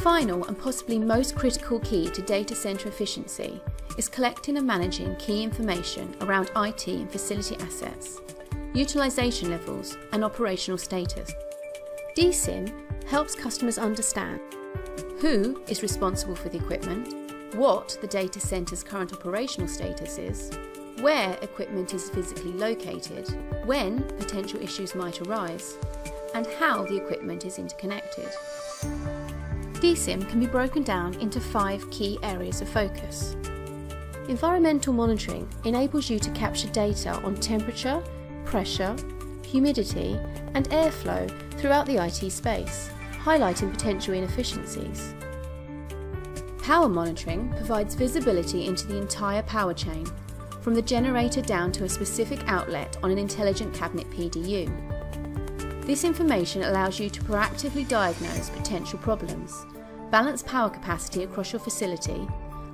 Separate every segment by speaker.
Speaker 1: final and possibly most critical key to data center efficiency is collecting and managing key information around IT and facility assets, utilization levels and operational status. DSIM helps customers understand who is responsible for the equipment, what the data center's current operational status is, where equipment is physically located, when potential issues might arise, and how the equipment is interconnected. DSIM can be broken down into 5 key areas of focus. Environmental monitoring enables you to capture data on temperature, pressure, humidity, and airflow throughout the IT space, highlighting potential inefficiencies. Power monitoring provides visibility into the entire power chain, from the generator down to a specific outlet on an intelligent cabinet PDU. This information allows you to proactively diagnose potential problems, balance power capacity across your facility,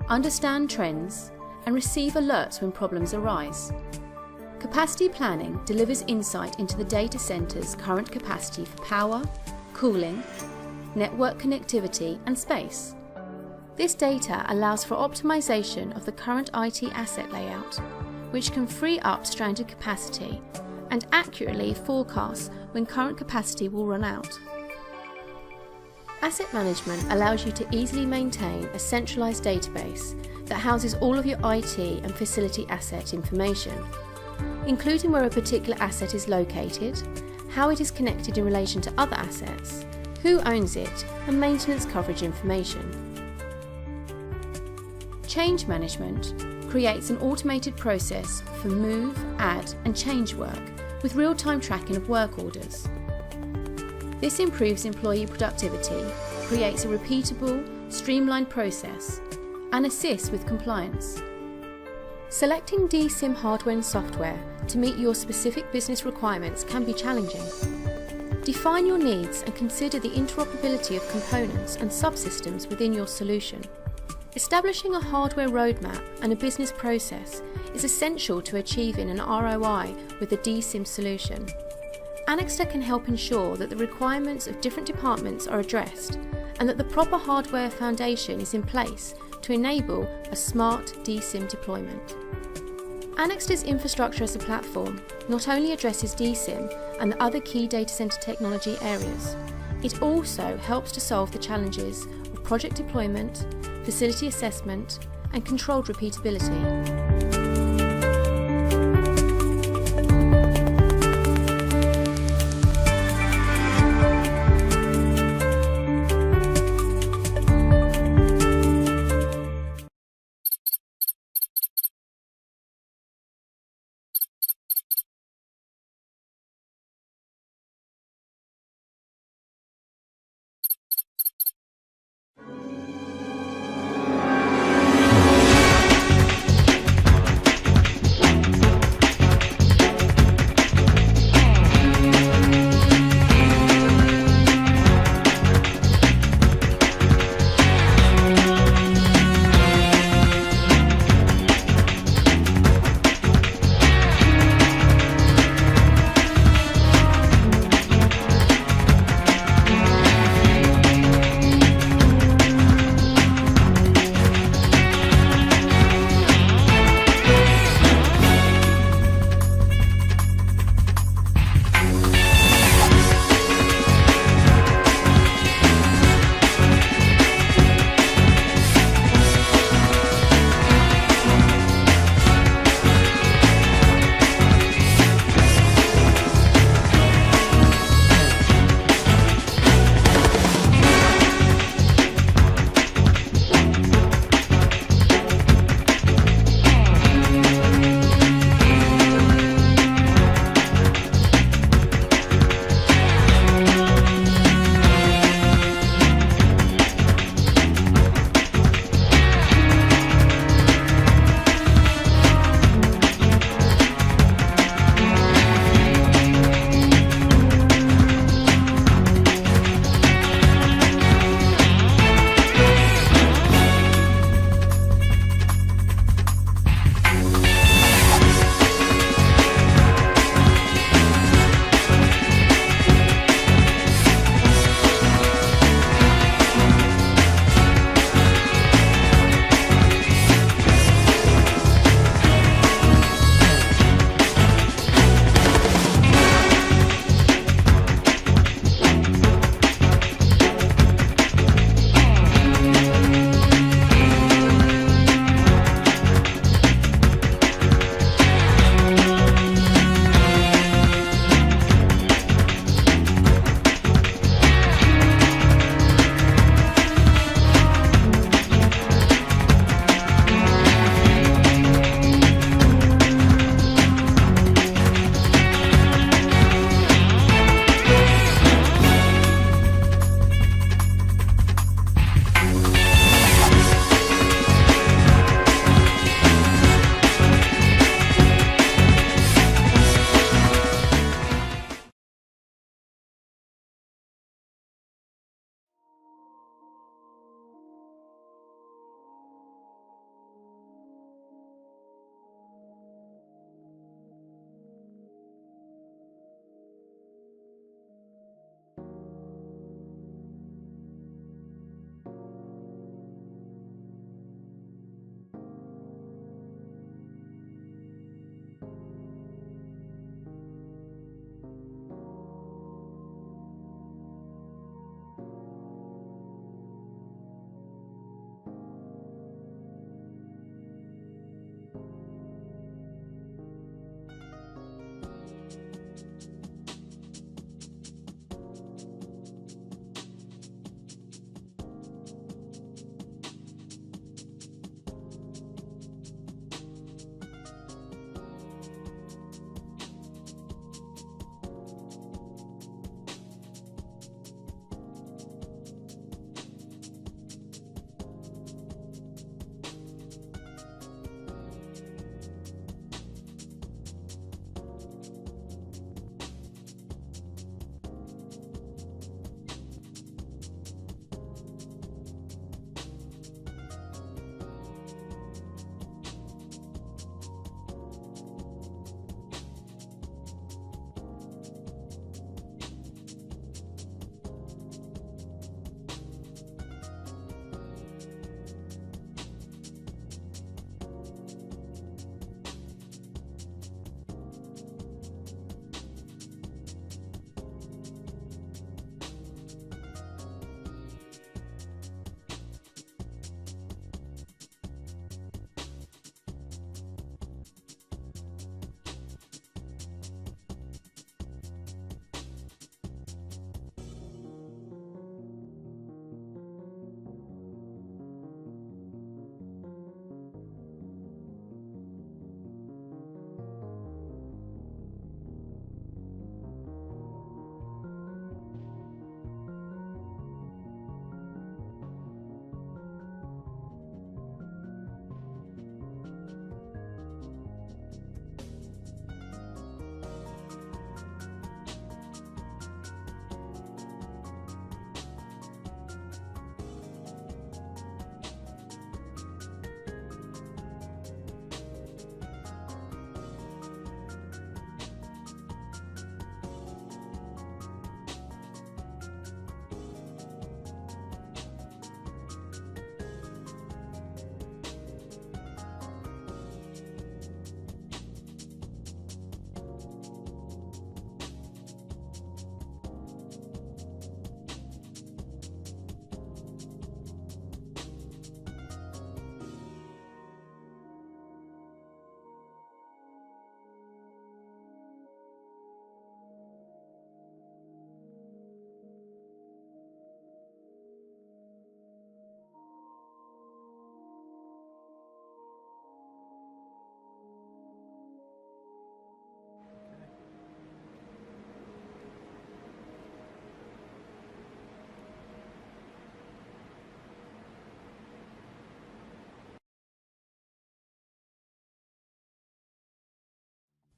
Speaker 1: understand trends, and receive alerts when problems arise. Capacity planning delivers insight into the data center's current capacity for power, cooling, network connectivity, and space. This data allows for optimization of the current IT asset layout, which can free up stranded capacity and accurately forecast when current capacity will run out. Asset management allows you to easily maintain a centralized database that houses all of your IT and facility asset information, including where a particular asset is located, how it is connected in relation to other assets, who owns it, and maintenance coverage information. Change management creates an automated process for move, add, and change work with real-time tracking of work orders. This improves employee productivity, creates a repeatable, streamlined process, and assists with compliance. Selecting DSIM hardware and software to meet your specific business requirements can be challenging. Define your needs and consider the interoperability of components and subsystems within your solution. Establishing a hardware roadmap and a business process is essential to achieving an ROI with a DSIM solution. Annexter can help ensure that the requirements of different departments are addressed and that the proper hardware foundation is in place to enable a smart DSIM deployment. Annexter's infrastructure as a platform not only addresses DSIM and the other key data center technology areas, it also helps to solve the challenges of project deployment, facility assessment, and controlled repeatability.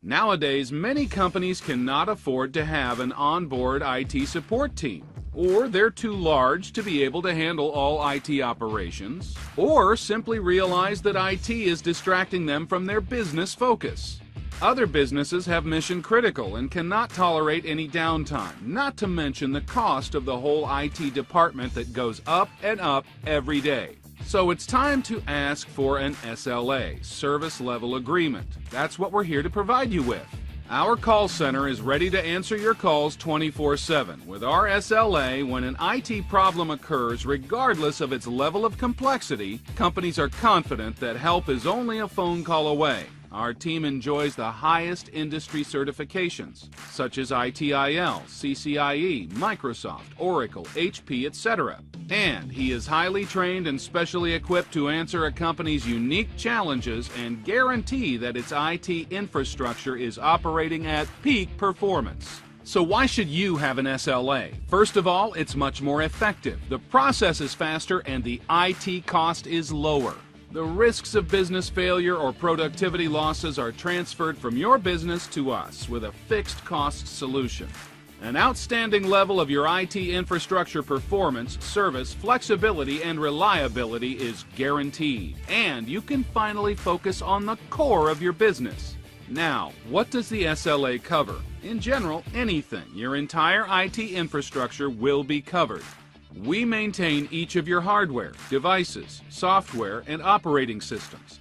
Speaker 2: Nowadays, many companies cannot afford to have an onboard IT support team, or they're too large to be able to handle all IT operations, or simply realize that IT is distracting them from their business focus. Other businesses have mission critical and cannot tolerate any downtime, not to mention the cost of the whole IT department that goes up and up every day. So it's time to ask for an SLA, Service Level Agreement. That's what we're here to provide you with. Our call center is ready to answer your calls 24/7. With our SLA, when an IT problem occurs, regardless of its level of complexity, companies are confident that help is only a phone call away. Our team enjoys the highest industry certifications, such as ITIL, CCIE, Microsoft, Oracle, HP, etc. And he is highly trained and specially equipped to answer a company's unique challenges and guarantee that its IT infrastructure is operating at peak performance. So why should you have an SLA? First of all, it's much more effective. The process is faster and the IT cost is lower. The risks of business failure or productivity losses are transferred from your business to us with a fixed cost solution. An outstanding level of your IT infrastructure performance, service, flexibility, and reliability is guaranteed. And you can finally focus on the core of your business. Now, what does the SLA cover? In general, anything. Your entire IT infrastructure will be covered. We maintain each of your hardware, devices, software, and operating systems.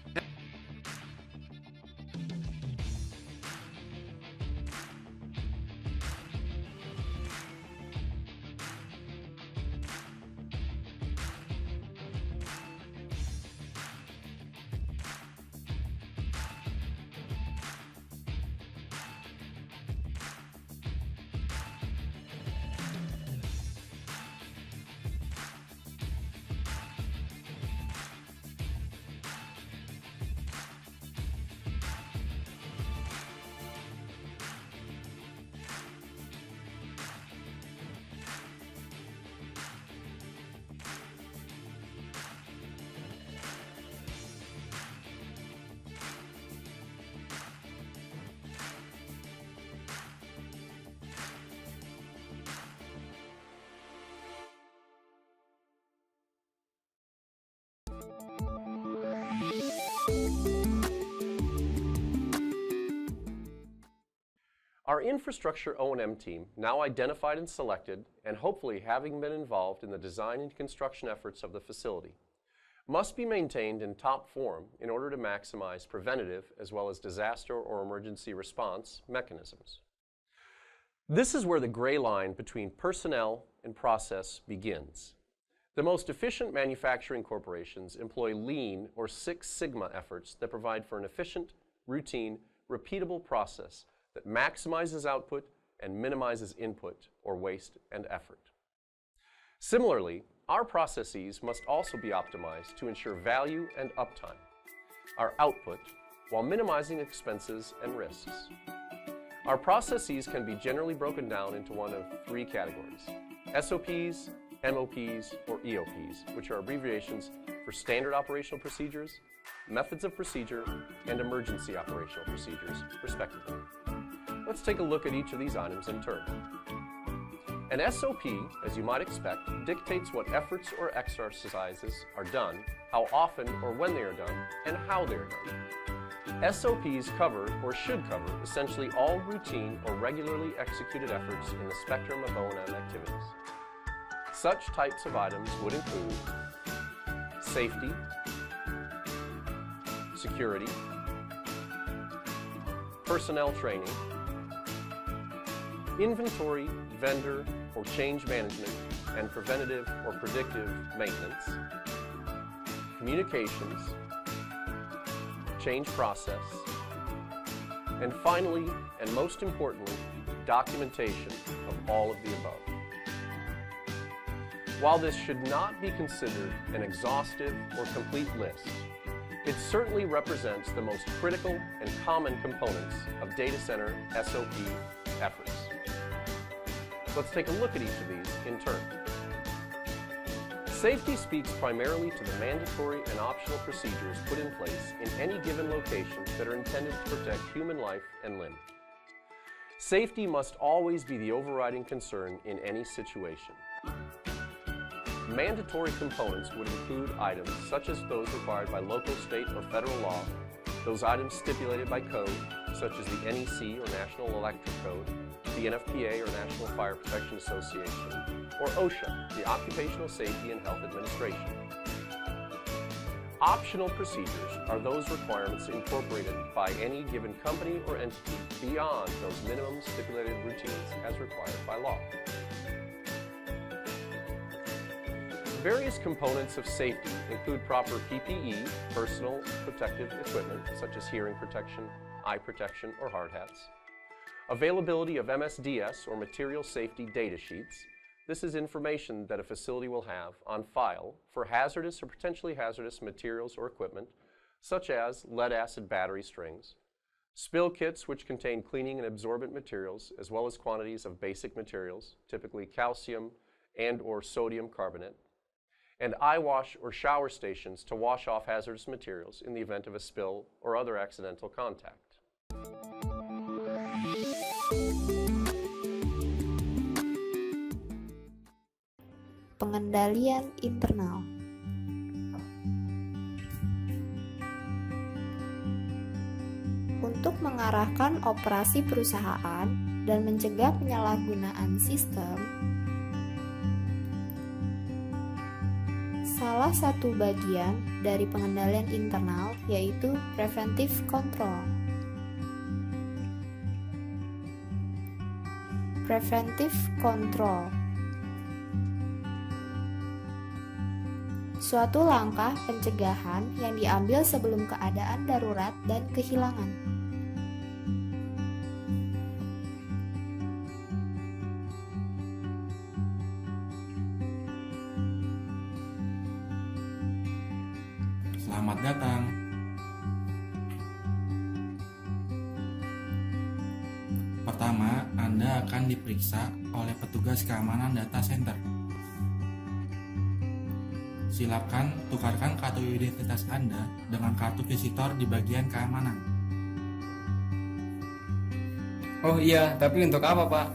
Speaker 3: Our infrastructure O&M team, now identified and selected, and hopefully having been involved in the design and construction efforts of the facility, must be maintained in top form in order to maximize preventative as well as disaster or emergency response mechanisms. This is where the gray line between personnel and process begins. The most efficient manufacturing corporations employ lean or Six Sigma efforts that provide for an efficient, routine, repeatable process that maximizes output and minimizes input or waste and effort. Similarly, our processes must also be optimized to ensure value and uptime, our output, while minimizing expenses and risks. Our processes can be generally broken down into one of three categories: SOPs, MOPs, or EOPs, which are abbreviations for Standard Operational Procedures, Methods of Procedure, and Emergency Operational Procedures, respectively. Let's take a look at each of these items in turn. An SOP, as you might expect, dictates what efforts or exercises are done, how often or when they are done, and how they are done. SOPs cover, or should cover, essentially all routine or regularly executed efforts in the spectrum of O&M activities. Such types of items would include safety, security, personnel training, inventory, vendor, or change management and preventative or predictive maintenance, communications, change process, and finally, and most importantly, documentation of all of the above. While this should not be considered an exhaustive or complete list, it certainly represents the most critical and common components of data center SOP efforts. Let's take a look at each of these in turn. Safety speaks primarily to the mandatory and optional procedures put in place in any given location that are intended to protect human life and limb. Safety must always be the overriding concern in any situation. Mandatory components would include items such as those required by local, state, or federal law, those items stipulated by code, such as the NEC or National Electric Code, the NFPA or National Fire Protection Association, or OSHA, the Occupational Safety and Health Administration. Optional procedures are those requirements incorporated by any given company or entity beyond those minimum stipulated routines as required by law. Various components of safety include proper PPE, personal protective equipment, such as hearing protection, eye protection, or hard hats. Availability of MSDS or material safety data sheets. This is information that a facility will have on file for hazardous or potentially hazardous materials or equipment, such as lead-acid battery strings. Spill kits which contain cleaning and absorbent materials, as well as quantities of basic materials, typically calcium and/or sodium carbonate. And eye wash or shower stations to wash off hazardous materials in the event of a spill or other accidental contact.
Speaker 4: Pengendalian internal. Untuk mengarahkan operasi perusahaan dan mencegah penyalahgunaan sistem, salah satu bagian dari pengendalian internal yaitu preventive control. Preventive control, suatu langkah pencegahan yang diambil sebelum keadaan darurat dan kehilangan.
Speaker 5: Selamat datang. Pertama, Anda akan diperiksa oleh petugas keamanan data center. Silakan tukarkan kartu identitas Anda dengan kartu visitor di bagian keamanan.
Speaker 6: Oh iya, tapi untuk apa, Pak?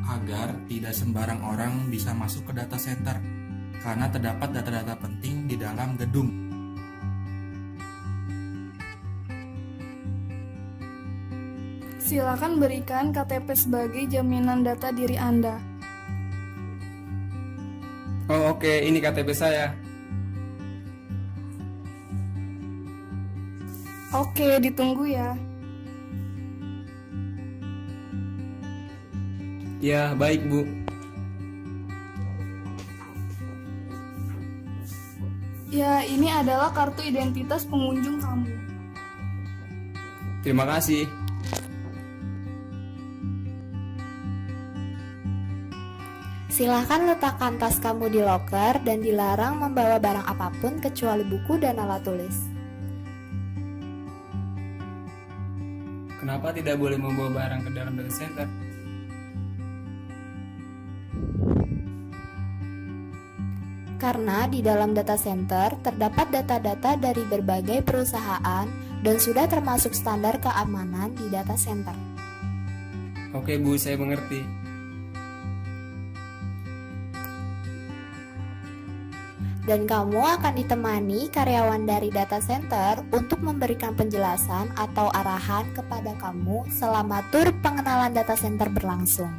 Speaker 5: Agar tidak sembarang orang bisa masuk ke data center, karena terdapat data-data penting di dalam gedung.
Speaker 7: Silakan berikan KTP sebagai jaminan data diri Anda.
Speaker 6: Oh oke, ini KTP saya.
Speaker 7: Oke, ditunggu ya.
Speaker 6: Ya, baik Bu.
Speaker 7: Ya, ini adalah kartu identitas pengunjung kamu.
Speaker 6: Terima kasih.
Speaker 4: Silahkan letakkan tas kamu di loker dan dilarang membawa barang apapun kecuali buku dan alat tulis.
Speaker 6: Kenapa tidak boleh membawa barang ke dalam data center?
Speaker 4: Karena di dalam data center terdapat data-data dari berbagai perusahaan dan sudah termasuk standar keamanan di data center.
Speaker 6: Oke Bu, saya mengerti.
Speaker 4: Dan kamu akan ditemani karyawan dari data center untuk memberikan penjelasan atau arahan kepada kamu selama tur pengenalan data center berlangsung.